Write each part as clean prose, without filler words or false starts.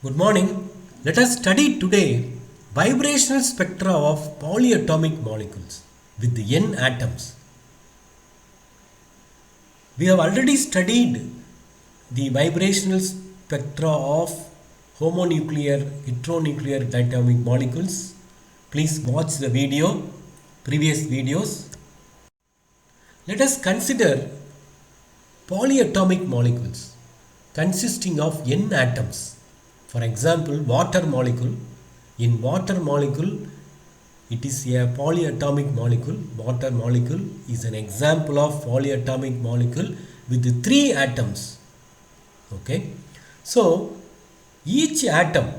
Good morning. Let us study today vibrational spectra of polyatomic molecules with the N atoms. We have already studied the vibrational spectra of homonuclear, heteronuclear diatomic molecules. Please watch the previous videos. Let us consider polyatomic molecules consisting of N atoms. For example, water molecule. In water molecule, it is a polyatomic molecule. Water molecule is an example of polyatomic molecule with 3 atoms. Okay. So, each atom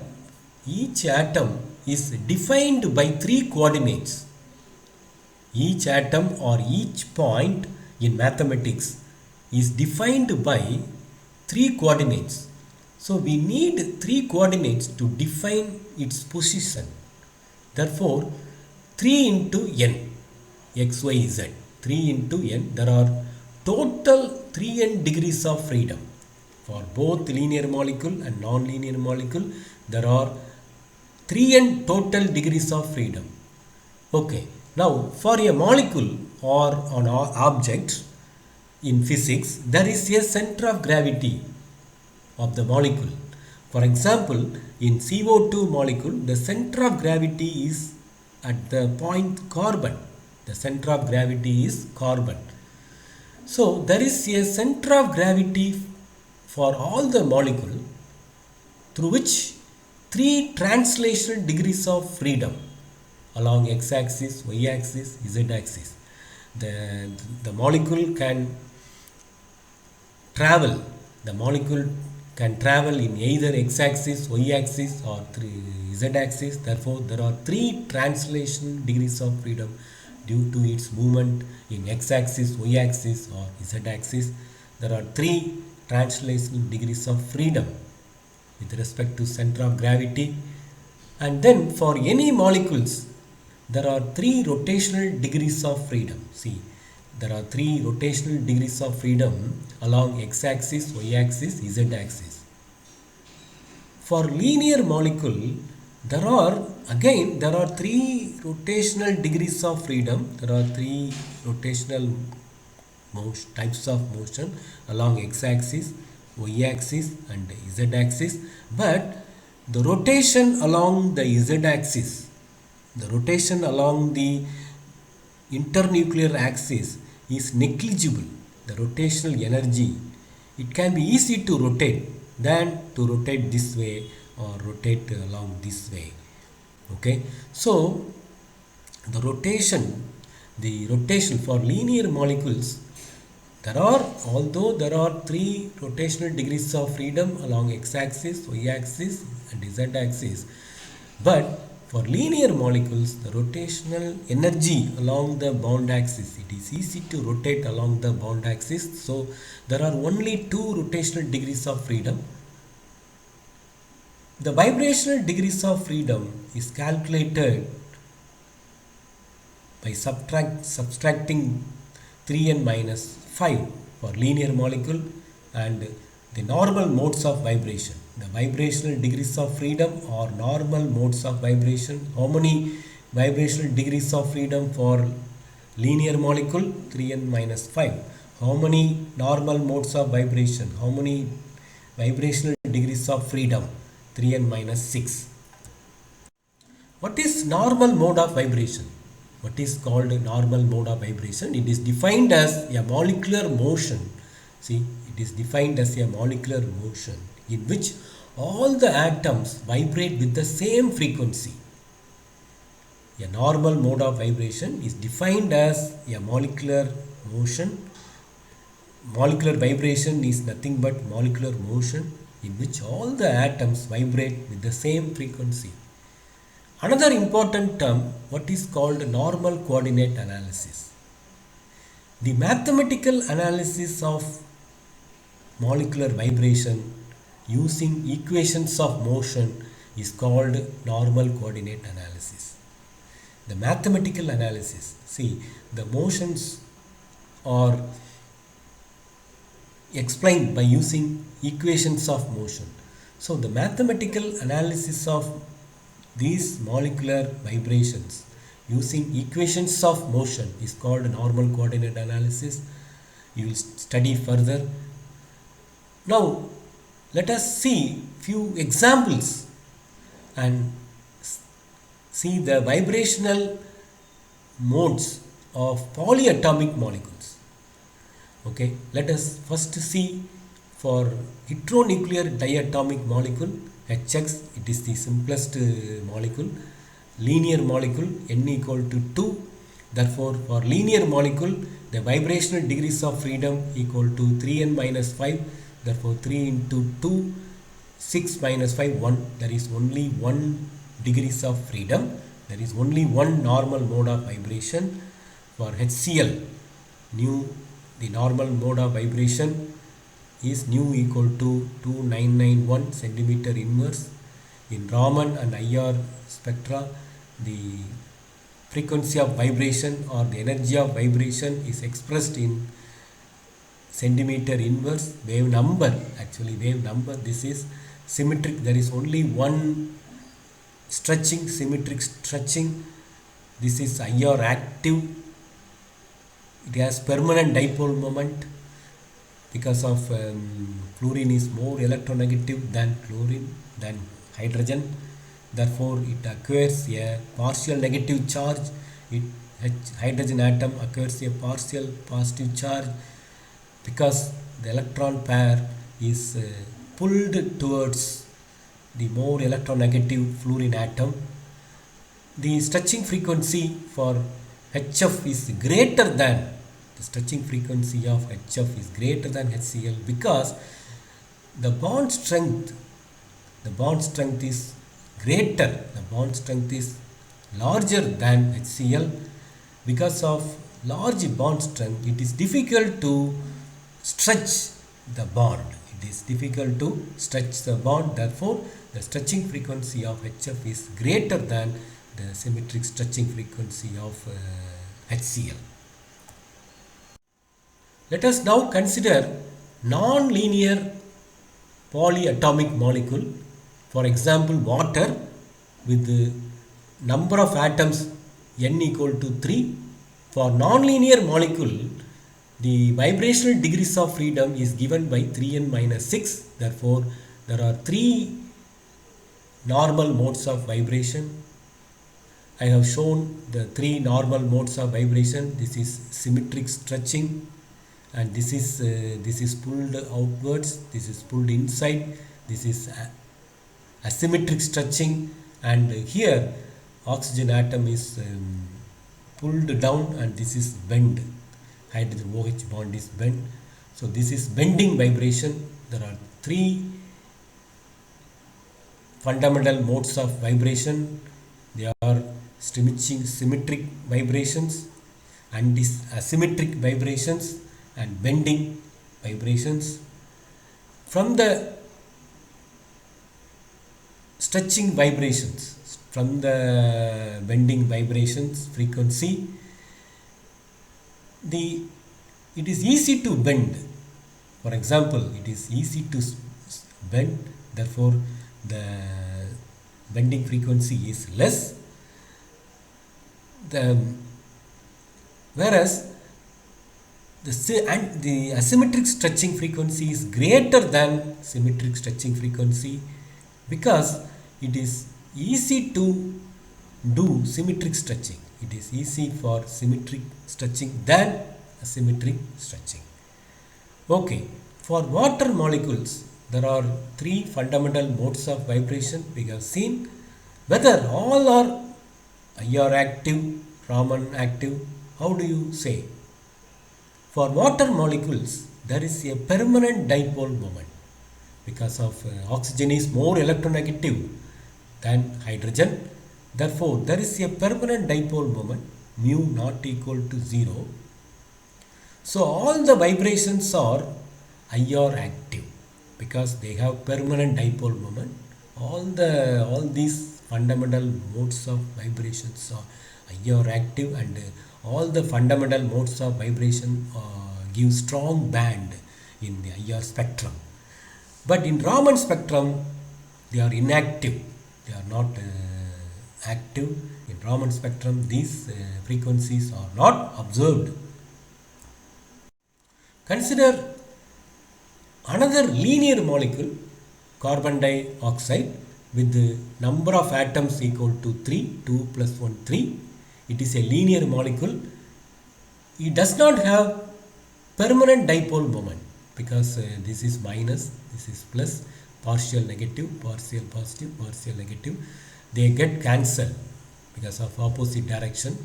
is defined by 3 coordinates. Each atom or each point in mathematics is defined by 3 coordinates. So we need 3 coordinates to define its position. Therefore, 3 into n, x, y, z. 3 into n, there are total 3n degrees of freedom. For both linear molecule and non-linear molecule, there are 3n total degrees of freedom. Okay. Now, for a molecule or an object in physics, there is a center of gravity of the molecule. For example, in CO₂ molecule, the center of gravity is at the point carbon. The center of gravity is carbon. So, there is a center of gravity for all the molecule through which 3 translational degrees of freedom along x-axis, y-axis, z-axis. The molecule can travel. The molecule can travel in either x-axis, y-axis or z-axis. Therefore, there are 3 translation degrees of freedom due to its movement in x-axis, y-axis or z-axis. There are 3 translation degrees of freedom with respect to center of gravity. And then for any molecules, there are 3 rotational degrees of freedom. See, there are 3 rotational degrees of freedom along x-axis, y-axis, z-axis. For linear molecule, there are 3 rotational degrees of freedom. There are 3 rotational types of motion along x-axis, y-axis and z-axis. But the rotation along the z-axis, the rotation along the internuclear axis is negligible. The rotational energy, it can be easy to rotate than to rotate this way or rotate along this way. Okay, so the rotation for linear molecules, although there are 3 rotational degrees of freedom along x-axis, y-axis and z-axis, but for linear molecules, the rotational energy along the bond axis, it is easy to rotate along the bond axis. So, there are only 2 rotational degrees of freedom. The vibrational degrees of freedom is calculated by subtracting 3n minus 5 for linear molecule and the normal modes of vibration. The vibrational degrees of freedom or normal modes of vibration. How many vibrational degrees of freedom for linear molecule? 3n minus 5. How many normal modes of vibration? How many vibrational degrees of freedom? 3n minus 6. What is normal mode of vibration? What is called normal mode of vibration? It is defined as a molecular motion. See, it is defined as a molecular motion in which all the atoms vibrate with the same frequency. A normal mode of vibration is defined as a molecular motion. Molecular vibration is nothing but molecular motion in which all the atoms vibrate with the same frequency. Another important term, what is called normal coordinate analysis. The mathematical analysis of molecular vibration using equations of motion is called normal coordinate analysis. The mathematical analysis, see, the motions are explained by using equations of motion. So the mathematical analysis of these molecular vibrations using equations of motion is called normal coordinate analysis. You will study further. Now let us see few examples and see the vibrational modes of polyatomic molecules. Okay, let us first see for heteronuclear diatomic molecule HX. It is the simplest molecule. Linear molecule N equal to 2. Therefore, for linear molecule, the vibrational degrees of freedom equal to 3n minus 5. Therefore, 3 into 2, 6 minus 5, 1. There is only 1 degrees of freedom. There is only one normal mode of vibration. For HCl, the normal mode of vibration is nu equal to 2991 centimeter inverse. In Raman and IR spectra, the frequency of vibration or the energy of vibration is expressed in centimeter inverse. Wave number, this is symmetric. There is only one stretching, symmetric stretching. This is IR active. It has permanent dipole moment because of fluorine is more electronegative than hydrogen. Therefore, it acquires a partial negative charge. Hydrogen atom acquires a partial positive charge because the electron pair is pulled towards the more electronegative fluorine atom. The stretching frequency for HF is greater than HCl because the bond strength is greater, the bond strength is larger than HCl. Because of large bond strength, it is difficult to stretch the bond. Therefore, the stretching frequency of HF is greater than the symmetric stretching frequency of HCl. Let us now consider non-linear polyatomic molecule. For example, water with the number of atoms n equal to 3. For non-linear molecule, the vibrational degrees of freedom is given by 3n minus 6. Therefore, there are 3 normal modes of vibration. I have shown the 3 normal modes of vibration. This is symmetric stretching, and this is pulled outwards, this is pulled inside, this is asymmetric stretching, and here oxygen atom is pulled down and this is bent. Hydrogen OH bond is bent. So this is bending vibration. There are 3 fundamental modes of vibration. They are symmetric vibrations, and asymmetric vibrations, and bending vibrations. From the stretching vibrations, from the bending vibrations frequency, it is easy to bend. For example, it is easy to bend, therefore the bending frequency is less. Whereas the asymmetric stretching frequency is greater than symmetric stretching frequency because it is easy to do symmetric stretching. It is easy for symmetric stretching than asymmetric stretching. Okay, for water molecules, there are 3 fundamental modes of vibration. We have seen whether all are IR active, Raman active. How do you say? For water molecules, there is a permanent dipole moment because of oxygen is more electronegative than hydrogen. Therefore, there is a permanent dipole moment, mu not equal to 0. So, all the vibrations are IR active because they have permanent dipole moment. All these fundamental modes of vibrations are IR active, and all the fundamental modes of vibration give strong band in the IR spectrum. But in Raman spectrum, they are inactive, they are not active. In Raman spectrum, these frequencies are not observed. Consider another linear molecule, carbon dioxide, with the number of atoms equal to 3, 2 plus 1, 3. It is a linear molecule. It does not have permanent dipole moment because this is minus, this is plus, partial negative, partial positive, partial negative. They get cancelled because of opposite direction.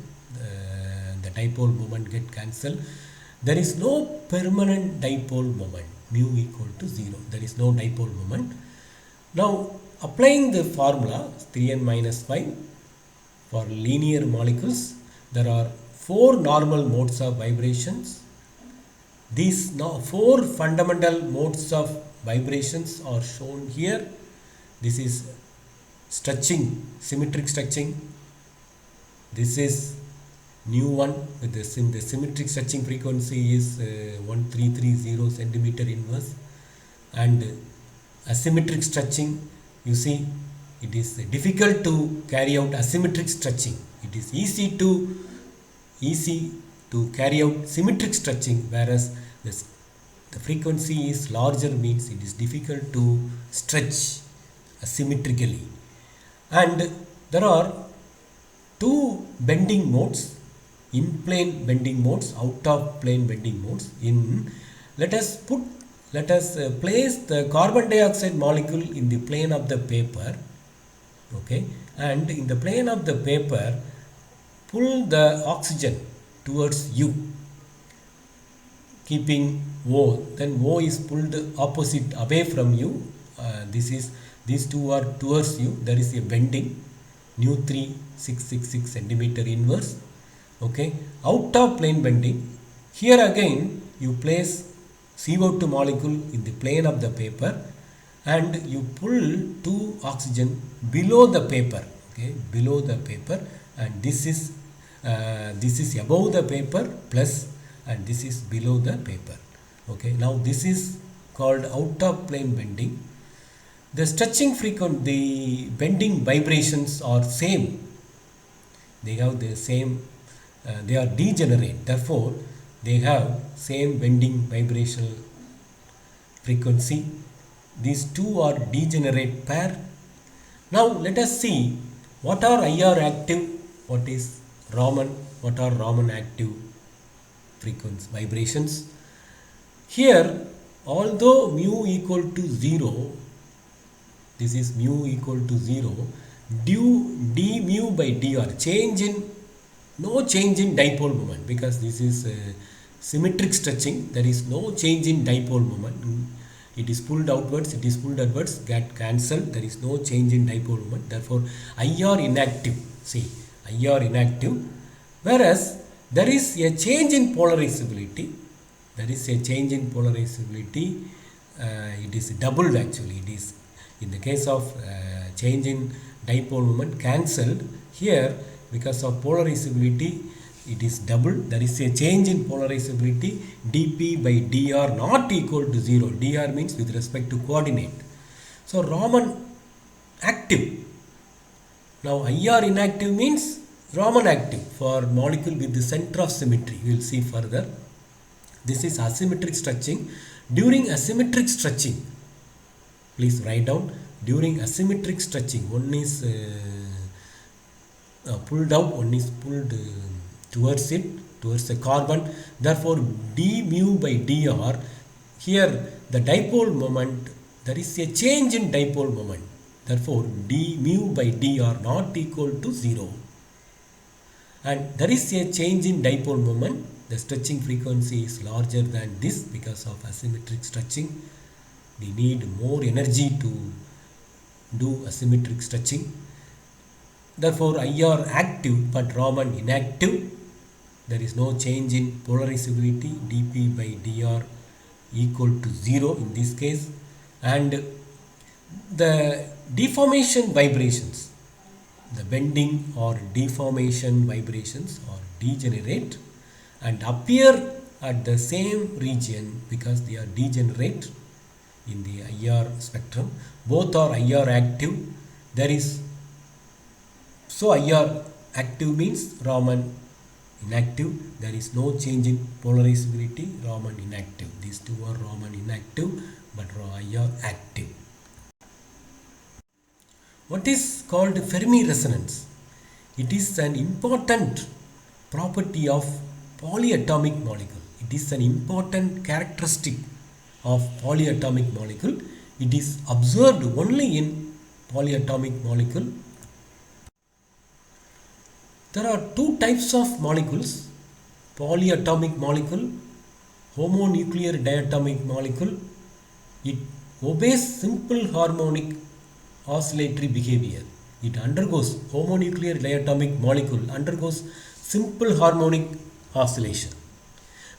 The dipole moment get cancelled. There is no permanent dipole moment, mu equal to 0. There is no dipole moment. Now, applying the formula 3n minus 5 for linear molecules, there are 4 normal modes of vibrations. These 4 fundamental modes of vibrations are shown here. This is stretching, symmetric stretching. This is new one with the symmetric stretching frequency is 1330 centimeter inverse, and asymmetric stretching, you see, it is difficult to carry out asymmetric stretching. It is easy to carry out symmetric stretching, whereas the frequency is larger means it is difficult to stretch asymmetrically. And there are 2 bending modes, in plane bending modes, out of plane bending modes. Let us place the carbon dioxide molecule in the plane of the paper, okay, and in the plane of the paper pull the oxygen towards U, keeping O. Then O is pulled opposite away from U. These two are towards U. There is a bending, nu 3666 centimeter inverse. Okay, out of plane bending. Here again you place CO₂ molecule in the plane of the paper and you pull 2 oxygen below the paper, okay, below the paper, and this is above the paper plus, and this is below the paper. Okay, now this is called out of plane bending. The stretching frequency, the bending vibrations are same. They have the same, they are degenerate. Therefore, they have same bending vibrational frequency. These two are degenerate pair. Now let us see what are IR active, what is Raman, what are Raman active frequency vibrations. Here, although mu equal to 0, this is mu equal to 0, d mu by dr, no change in dipole moment, because this is symmetric stretching. There is no change in dipole moment. It is pulled outwards, get cancelled. There is no change in dipole moment. Therefore, IR inactive. See, IR inactive. Whereas there is a change in polarizability. It is doubled actually. It is in the case of change in dipole moment cancelled. Here, because of polarizability, it is doubled. There is a change in polarizability, dp by dr not equal to 0. Dr means with respect to coordinate. So Raman active. Now IR inactive means Raman active for molecule with the center of symmetry. We will see further. This is asymmetric stretching. During asymmetric stretching, please write down, during asymmetric stretching, one is pulled out, one is pulled towards the carbon. Therefore, d mu by dr, here the dipole moment, there is a change in dipole moment. Therefore, d mu by dr not equal to 0. And there is a change in dipole moment. The stretching frequency is larger than this because of asymmetric stretching. We need more energy to do asymmetric stretching. Therefore, IR active but Raman inactive. There is no change in polarizability, dp by dr equal to 0 in this case. And the deformation vibrations, the bending or deformation vibrations are degenerate and appear at the same region because they are degenerate. in the IR spectrum. Both are IR active. There is, so IR active means Raman inactive. There is no change in polarizability. Raman inactive. These two are Raman inactive, but IR active. What is called Fermi resonance? It is an important property of polyatomic molecule. It is an important characteristic of polyatomic molecule. It is observed only in polyatomic molecule. There are two types of molecules: polyatomic molecule, homonuclear diatomic molecule. It obeys simple harmonic oscillatory behavior. It undergoes, homonuclear diatomic molecule undergoes simple harmonic oscillation.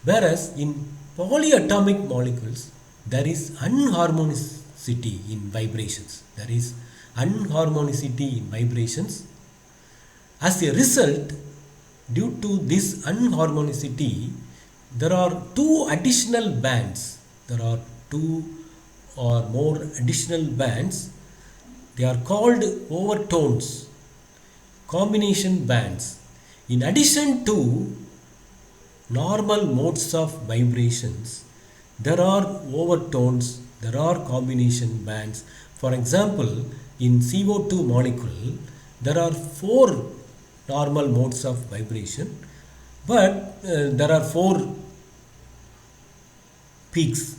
Whereas in polyatomic molecules, there is unharmonicity in vibrations. There is unharmonicity in vibrations. As a result, due to this unharmonicity, there are two additional bands. There are two or more additional bands. They are called overtones, combination bands. In addition to normal modes of vibrations, there are overtones, there are combination bands. For example, in CO₂ molecule, there are 4 normal modes of vibration, but there are 4 peaks.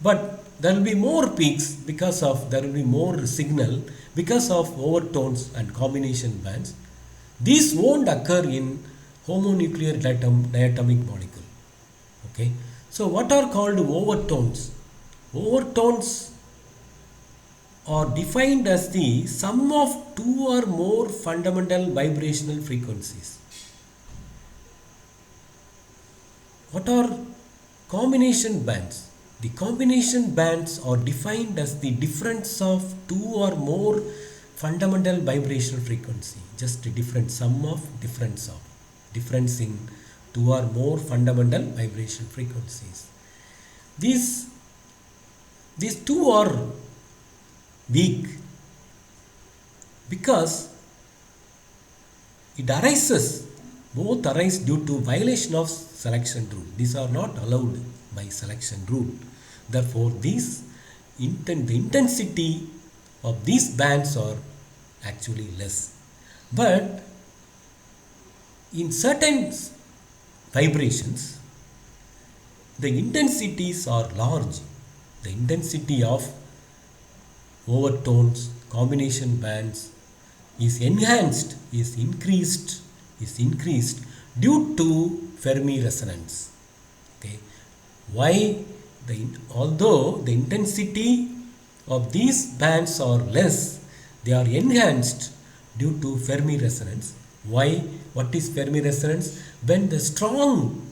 But there will be more peaks because of, there will be more signal because of overtones and combination bands. These won't occur in homonuclear diatomic molecule. Okay. So what are called overtones? Overtones are defined as the sum of 2 or more fundamental vibrational frequencies. What are combination bands? The combination bands are defined as the difference of 2 or more fundamental vibrational frequency. Just a different sum of difference in 2 or more fundamental vibrational frequencies. These two are weak because both arise due to violation of selection rule. These are not allowed by selection rule. Therefore, the intensity of these bands are actually less. But in certain vibrations, the intensities are large. The intensity of overtones, combination bands is enhanced, is increased due to Fermi resonance. Okay. Why? Although the intensity of these bands are less, they are enhanced due to Fermi resonance. Why? What is Fermi resonance? When the strong,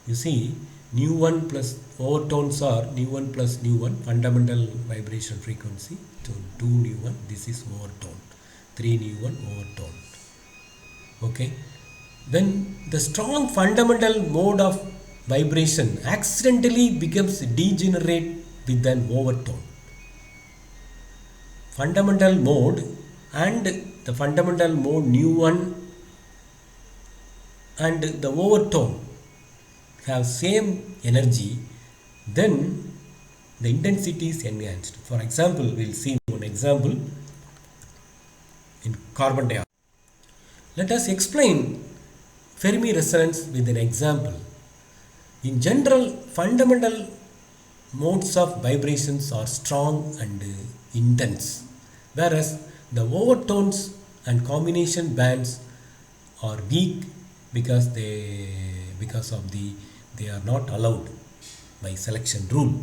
you see, nu1 plus overtones are nu1 plus nu1, fundamental vibration frequency, to 2 nu1, this is overtone, 3 nu1 overtone. Okay. When the strong fundamental mode of vibration accidentally becomes degenerate with an overtone, fundamental mode and the fundamental mode nu1 and the overtone have same energy, then the intensity is enhanced. For example, we'll see one example in carbon dioxide. Let us explain Fermi resonance with an example. In general, fundamental modes of vibrations are strong and intense, whereas the overtones and combination bands are weak because they are not allowed by selection rule.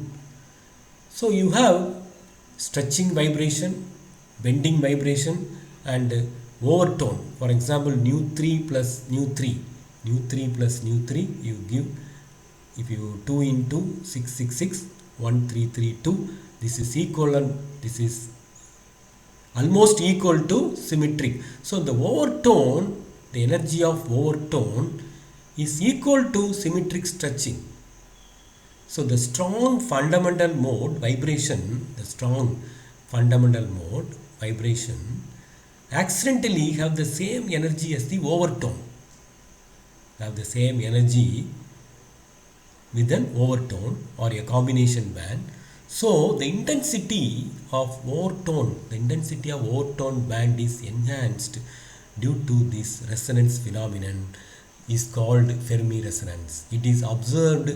So you have stretching vibration, bending vibration, and overtone. For example, nu3 plus nu3 plus nu3, you give, if you 2 into 666, 1332, this is equivalent, this is almost equal to symmetric. So the overtone, the energy of overtone is equal to symmetric stretching. So the strong fundamental mode vibration, the strong fundamental mode vibration accidentally have the same energy as the overtone. Have the same energy with an overtone or a combination band. So the intensity of overtone band is enhanced due to this resonance phenomenon is called Fermi resonance. It is observed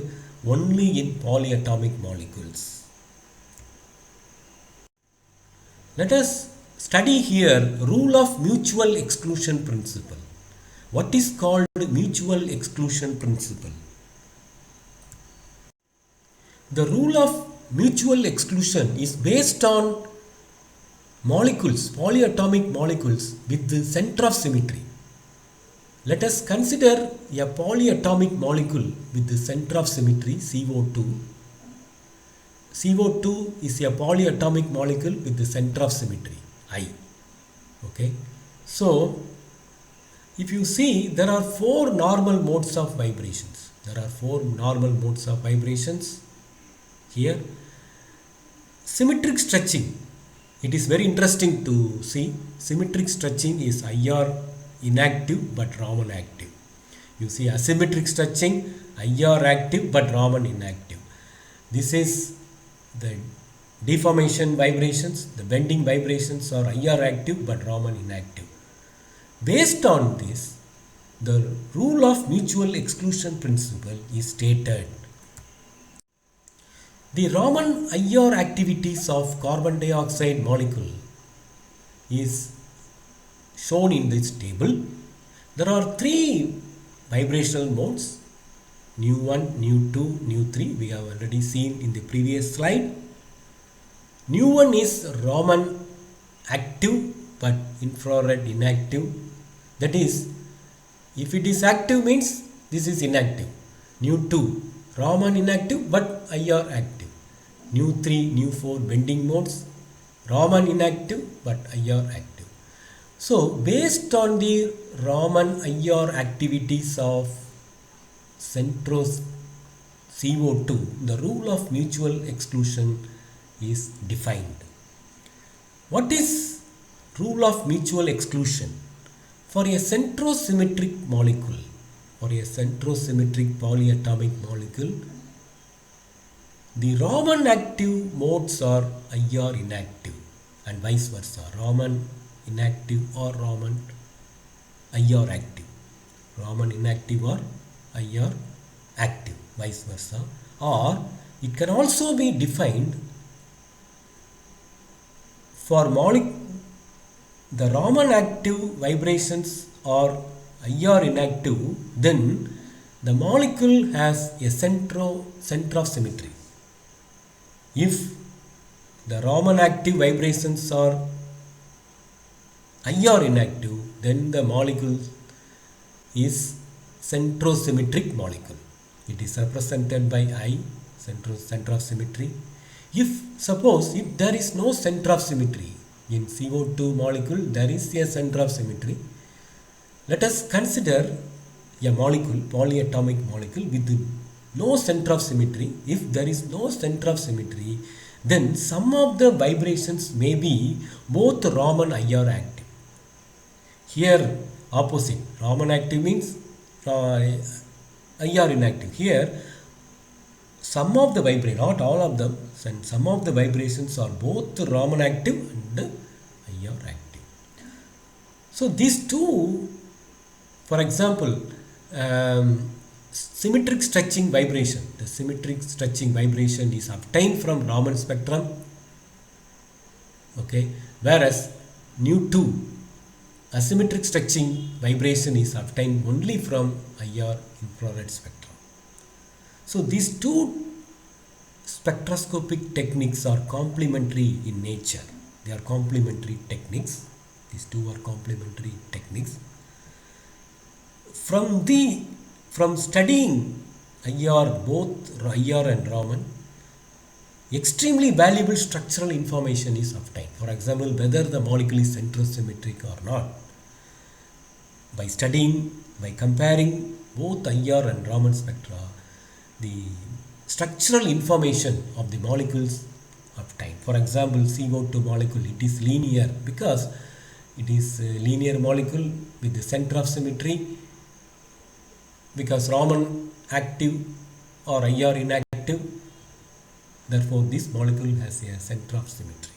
only in polyatomic molecules. Let us study here rule of mutual exclusion principle. What is called mutual exclusion principle? The rule of mutual exclusion is based on molecules, polyatomic molecules with the center of symmetry. Let us consider a polyatomic molecule with the center of symmetry CO₂. CO₂ is a polyatomic molecule with the center of symmetry I. Okay. So, if you see, there are four normal modes of vibrations. Here. Symmetric stretching. It is very interesting to see. Symmetric stretching is IR inactive but Raman active. You see asymmetric stretching, IR active but Raman inactive. This is the deformation vibrations, the bending vibrations are IR active but Raman inactive. Based on this, the rule of mutual exclusion principle is stated. The Raman IR activities of carbon dioxide molecule is shown in this table. There are three vibrational modes, nu1, nu2, nu3. We have already seen in the previous slide. Nu1 is Raman active but infrared inactive. That is, if it is active means this is inactive. Nu2, Raman inactive but IR active. Nu3, nu4 bending modes, Raman inactive but IR active. So, based on the Raman IR activities of centros CO₂, the rule of mutual exclusion is defined. What is rule of mutual exclusion? For a centrosymmetric molecule, for a centrosymmetric polyatomic molecule, the Raman active modes are IR inactive and vice versa. Raman inactive or Raman IR active. Raman inactive or IR active, vice versa. Or it can also be defined for the Raman active vibrations are IR inactive, then the molecule has a center of symmetry. If the Raman active vibrations are IR inactive, then the molecule is centrosymmetric molecule. It is represented by I, center of symmetry. Suppose there is no center of symmetry in CO₂ molecule, there is a center of symmetry. Let us consider a molecule, polyatomic molecule with no center of symmetry. If there is no center of symmetry, then some of the vibrations may be both Raman IR active. Here opposite, Raman active means IR inactive. Here some of the vibrations, not all of them, and some of the vibrations are both Raman active and IR active. So these two, for example, symmetric stretching vibration. The symmetric stretching vibration is obtained from Raman spectrum. Okay, whereas nu2, asymmetric stretching vibration is obtained only from IR infrared spectrum. So these two spectroscopic techniques are complementary in nature. They are complementary techniques. These two are complementary techniques. From studying IR, both IR and Raman, extremely valuable structural information is obtained. For example, whether the molecule is centrosymmetric or not. By comparing both IR and Raman spectra, the structural information of the molecules obtained. For example, CO₂ molecule, it is linear because it is a linear molecule with the center of symmetry, because RAMAN active or IR inactive. Therefore, this molecule has a center of symmetry.